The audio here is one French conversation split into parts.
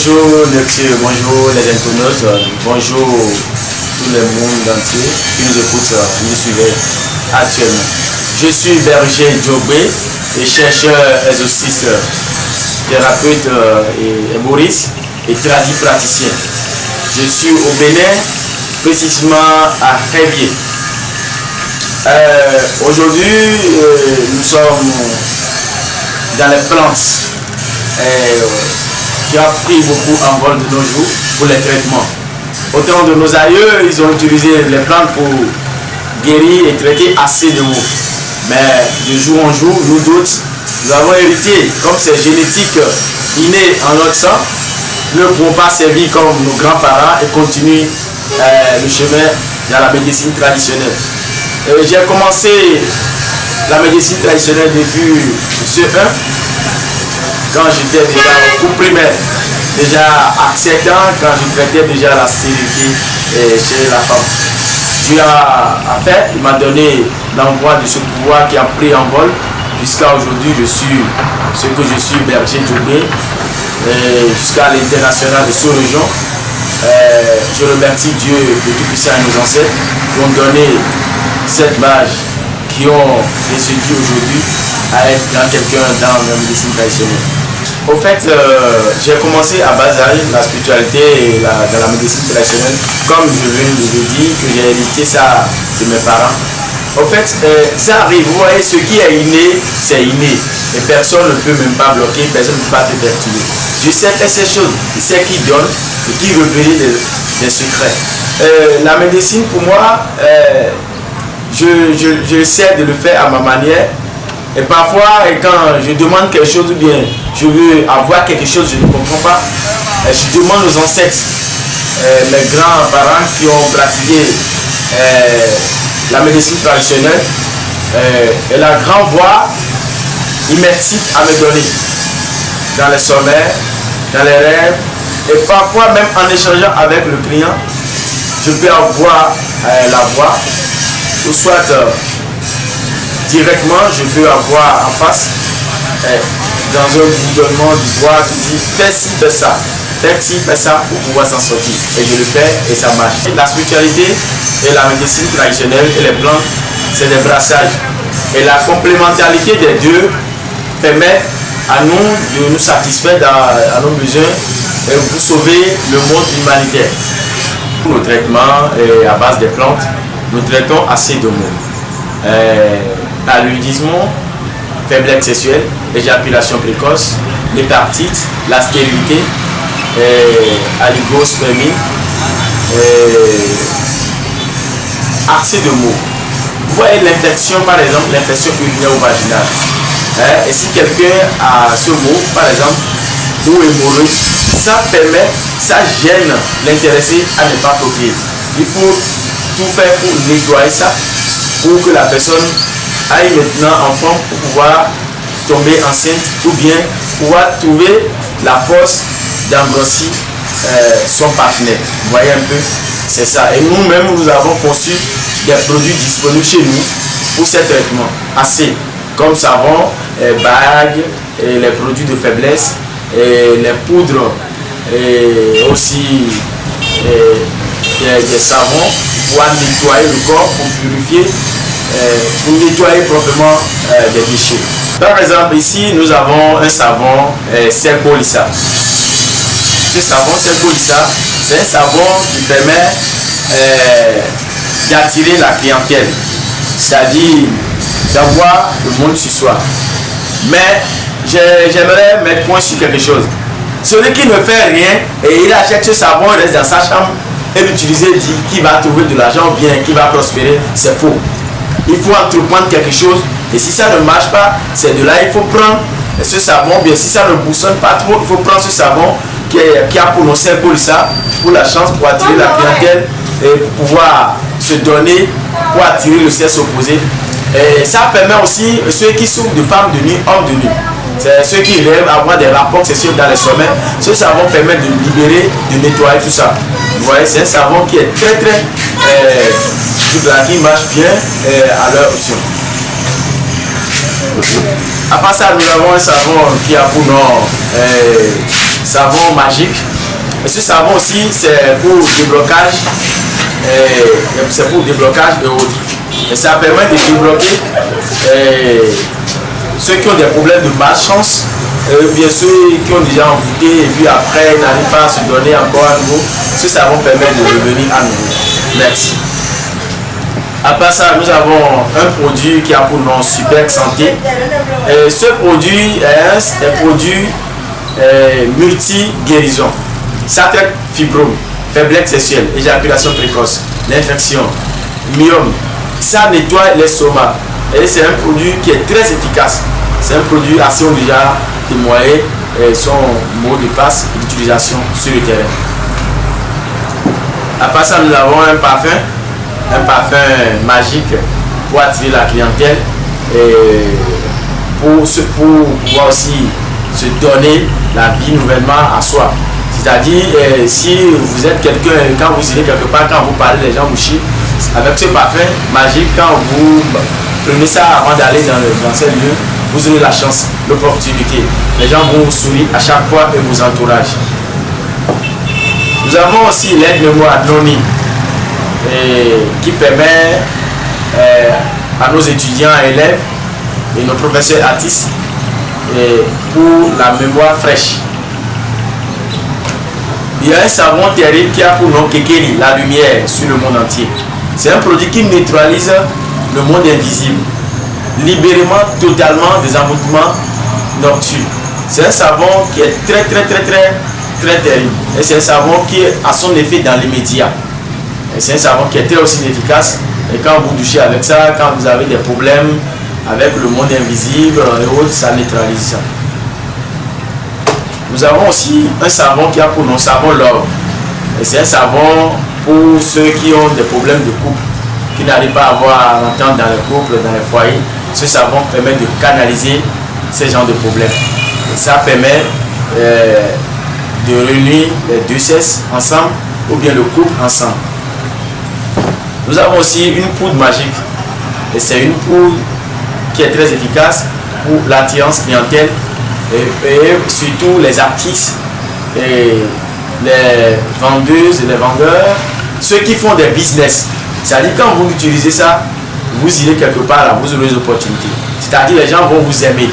Bonjour lecteurs, bonjour les internautes, bonjour tout le monde entier qui nous écoute, nous suivez actuellement. Je suis Berger Djobé et chercheur exorciste, thérapeute et humoriste et praticien. Je suis au Bénin, précisément à Révier. Aujourd'hui, nous sommes dans les plantes qui a pris beaucoup en vol de nos jours pour les traitements. Autant de nos aïeux, ils ont utilisé les plantes pour guérir et traiter assez de maux. Mais de jour en jour, nous d'autres, nous avons hérité, comme c'est génétique inné en notre sang, nous ne pouvons pas servir comme nos grands-parents et continuer le chemin dans la médecine traditionnelle. J'ai commencé la médecine traditionnelle depuis CE1, quand j'étais déjà au cours primaire, déjà à 7 ans, quand je traitais déjà la stérilité chez la femme. Dieu a fait, il m'a donné l'envoi de ce pouvoir qui a pris en vol. Jusqu'à aujourd'hui, je suis ce que je suis, Berger Djobé, jusqu'à l'international de sous-région. Je remercie Dieu de Tout-Puissant et nos ancêtres qui ont donné cette base, qui ont décidé aujourd'hui à être quelqu'un dans la médecine traditionnelle. Au fait, j'ai commencé à bas âge la spiritualité dans la médecine traditionnelle, comme je viens de le dire, que j'ai hérité ça de mes parents. Au fait, ça arrive, vous voyez, ce qui est inné, c'est inné. Et personne ne peut même pas bloquer, personne ne peut pas te perturber. Je sais faire ces choses, je sais qui donne et qui révèle des secrets. La médecine, pour moi, je sais de le faire à ma manière. Et parfois, quand je demande quelque chose ou bien je veux avoir quelque chose, je ne comprends pas, je demande aux ancêtres, mes grands-parents qui ont pratiqué la médecine traditionnelle, et la grande voix, ils m'incitent à me donner dans les sommeils, dans les rêves, et parfois même en échangeant avec le client, je peux avoir la voix, ou soit directement, je peux avoir en face, dans un bourdonnement du voix qui dit fais ci, fais ça, fais ci, fais ça pour pouvoir s'en sortir. Et je le fais et ça marche. La spiritualité et la médecine traditionnelle et les plantes, c'est des brassages. Et la complémentarité des deux permet à nous de nous satisfaire à nos besoins et pour sauver le monde humanitaire. Nos traitements à base des plantes, nous traitons assez de maux. Paludisme, faiblesse sexuelle, éjaculation précoce, l'hépatite, la stérilité, oligospermie, assez de maux. Vous voyez l'infection, par exemple, l'infection urinaire ou vaginale. Et si quelqu'un a ce mot, par exemple, ou hémorroïde, ça permet, ça gêne l'intéressé à ne pas procréer. Il faut tout faire pour nettoyer ça, pour que la personne aille maintenant enfant pour pouvoir tomber enceinte ou bien pouvoir trouver la force d'embrasser son partenaire. Vous voyez un peu, c'est ça. Et nous-mêmes, nous avons conçu des produits disponibles chez nous pour ces traitements. Assez comme savon, bagues, et les produits de faiblesse, et les poudres, et aussi des savons pour nettoyer le corps, pour purifier, pour nettoyer proprement des déchets. Par exemple, ici, nous avons un savon Serbolissa. Ce savon Serbolissa, c'est un savon qui permet d'attirer la clientèle, c'est-à-dire d'avoir le monde sur soi. Mais j'aimerais mettre point sur quelque chose. Celui qui ne fait rien et il achète ce savon, il reste dans sa chambre et l'utiliser, dit qu'il va trouver de l'argent ou bien qu'il va prospérer, c'est faux. Il faut entreprendre quelque chose et si ça ne marche pas, c'est de là il faut prendre ce savon, bien si ça ne boussonne pas trop, il faut prendre ce savon qui a prononcé pour ça, pour la chance, pour attirer la clientèle et pour pouvoir se donner, pour attirer le sexe opposé. Et ça permet aussi ceux qui souffrent de femmes de nuit, hommes de nuit. C'est ceux qui rêvent avoir des rapports sexuels dans les sommets. Ce savon permet de libérer, de nettoyer tout ça. Vous voyez, c'est un savon qui est très qui marche bien à leur option. À part ça, nous avons un savon qui a pour nom savon magique. Et ce savon aussi, c'est pour déblocage, et autres. Et ça permet de débloquer ceux qui ont des problèmes de malchance, bien ceux qui ont déjà envoûté et puis après n'arrivent pas à se donner encore à nouveau. Ce savon permet de revenir à nouveau. Merci. À part ça, nous avons un produit qui a pour nom Super Santé. Et ce produit est un produit multi-guérison. Ça traite fibrome, faiblesse sexuelle, éjaculation précoce, l'infection, myome. Ça nettoie l'estomac. Et c'est un produit qui est très efficace. C'est un produit assez déjà témoigné son mot de passe d'utilisation sur le terrain. À part ça, nous avons un parfum magique pour attirer la clientèle et pour pouvoir aussi se donner la vie nouvellement à soi. C'est-à-dire, si vous êtes quelqu'un, quand vous irez quelque part, quand vous parlez, les gens vous chient, avec ce parfum magique, quand vous prenez ça avant d'aller dans ces lieux, vous aurez la chance, l'opportunité. Les gens vont vous sourire à chaque fois et vous entouragent. Nous avons aussi l'aide mémoire Noni qui permet à nos étudiants et élèves et nos professeurs artistes pour la mémoire fraîche. Il y a un savon terrible qui a pour nom Kekeli, la lumière sur le monde entier. C'est un produit qui neutralise le monde invisible, libérément totalement des envoûtements nocturnes. C'est un savon qui est très terrible. Et c'est un savon qui a son effet dans l'immédiat. Et c'est un savon qui est très aussi efficace. Et quand vous douchez avec ça, quand vous avez des problèmes avec le monde invisible et autres, ça neutralise ça. Nous avons aussi un savon qui a pour nom savon Love. Et c'est un savon pour ceux qui ont des problèmes de couple, qui n'arrivent pas à avoir un entente dans le couple, dans les foyers. Ce savon permet de canaliser ces genres de problèmes. Et ça permet de réunir les deux sexes ensemble ou bien le couple ensemble. Nous avons aussi une poudre magique. Et c'est une poudre qui est très efficace pour l'attirance clientèle et surtout les artistes et les vendeuses et les vendeurs, ceux qui font des business. C'est-à-dire quand vous utilisez ça, vous irez quelque part là, vous aurez des opportunités. C'est-à-dire les gens vont vous aimer.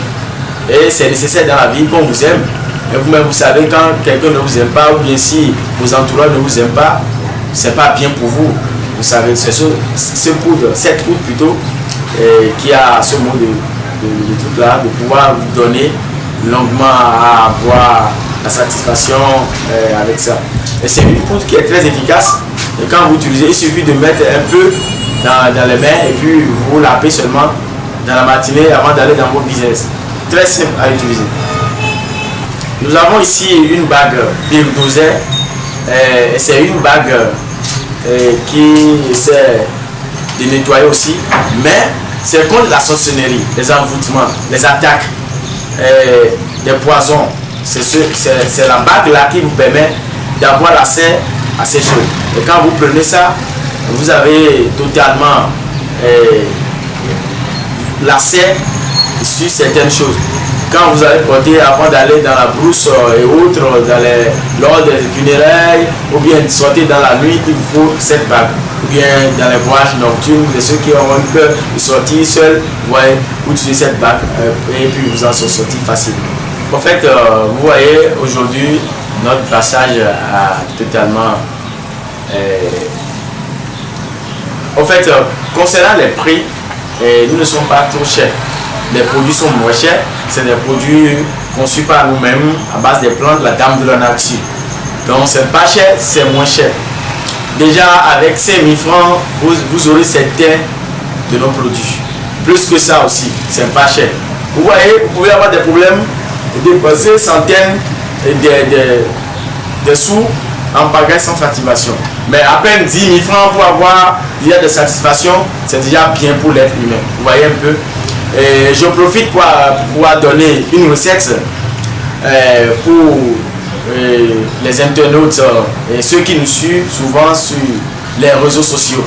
Et c'est nécessaire dans la vie qu'on vous aime. Et vous-même vous savez quand quelqu'un ne vous aime pas ou bien si vos entourages ne vous aiment pas, c'est pas bien pour vous. Vous savez, c'est cette poudre plutôt qui a ce mot de tout là, de pouvoir vous donner longuement à avoir la satisfaction avec ça. Et c'est une poudre qui est très efficace. Et quand vous utilisez, il suffit de mettre un peu dans les mains et puis vous lapez seulement dans la matinée avant d'aller dans vos business. Très simple à utiliser. Nous avons ici une bague Birdosé. C'est une bague qui essaie de nettoyer aussi, mais c'est contre la sorcellerie, les envoûtements, les attaques, des poisons. C'est la bague là qui vous permet d'avoir accès à ces choses. Et quand vous prenez ça, vous avez totalement l'accès sur certaines choses. Quand vous allez porter avant d'aller dans la brousse et autres, lors des funérailles, ou bien sortir dans la nuit, il vous faut cette bague. Ou bien dans les voyages nocturnes, ceux qui ont peur de sortir seuls, vous utilisez cette bague et puis vous en sortez facilement. En fait, vous voyez aujourd'hui, notre passage a totalement... en fait, concernant les prix, nous ne sommes pas trop chers. Les produits sont moins chers. C'est des produits conçus par nous-mêmes à base des plantes, la dame de la nature. Donc c'est pas cher, c'est moins cher. Déjà avec ces 1000 francs, vous aurez certains de nos produits. Plus que ça aussi, c'est pas cher. Vous voyez, vous pouvez avoir des problèmes et dépenser centaines de sous en pagaille sans satisfaction. Mais à peine 10 000 francs pour avoir déjà de satisfaction, c'est déjà bien pour l'être humain. Vous voyez un peu. Et je profite pour pouvoir donner une recette pour les internautes et ceux qui nous suivent souvent sur les réseaux sociaux.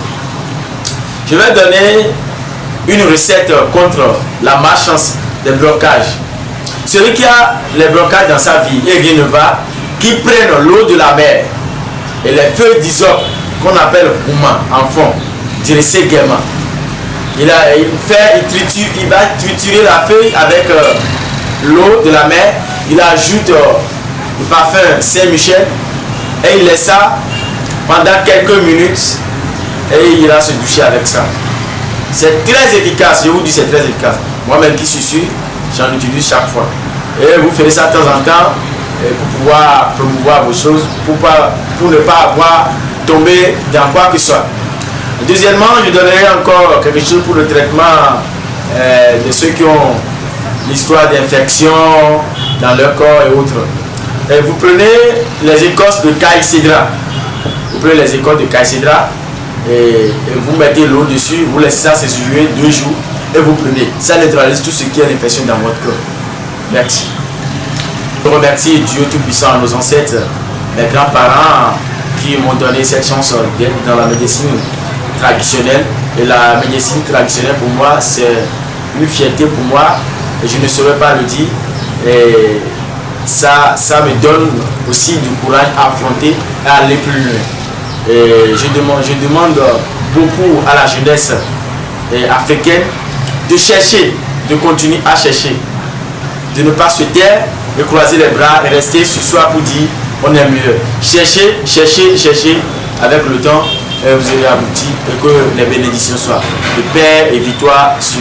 Je vais donner une recette contre la malchance des blocages. Celui qui a les blocages dans sa vie et rien ne va, qui prennent l'eau de la mer et les feuilles d'hysope qu'on appelle gouma en fond, dressées gaiement. Il va triturer la feuille avec l'eau de la mer. Il ajoute le parfum Saint-Michel et il laisse ça pendant quelques minutes et il ira se doucher avec ça. C'est très efficace, je vous dis, c'est très efficace. Moi-même qui suis sûr, j'en utilise chaque fois. Et vous ferez ça de temps en temps pour pouvoir promouvoir vos choses, pour ne pas avoir tombé dans quoi que ce soit. Deuxièmement, je donnerai encore quelque chose pour le traitement de ceux qui ont l'histoire d'infection dans leur corps et autres. Et vous prenez les écorces de caïcédra. Vous prenez les écorces de caïcédra et vous mettez l'eau dessus, vous laissez ça s'essuyer 2 jours et vous prenez. Ça neutralise tout ce qui est l'infection dans votre corps. Merci. Je remercie Dieu Tout-Puissant, nos ancêtres, mes grands-parents qui m'ont donné cette chance d'être dans la médecine traditionnelle. Et la médecine traditionnelle pour moi, c'est une fierté pour moi et je ne saurais pas le dire. Et ça me donne aussi du courage à affronter et à aller plus loin. Et je demande beaucoup à la jeunesse africaine de chercher, de continuer à chercher, de ne pas se taire, de croiser les bras et rester sur soi pour dire on est mieux. Cherchez, cherchez, cherchez, avec le temps, vous allez aboutir et que les bénédictions soient de paix et victoire sur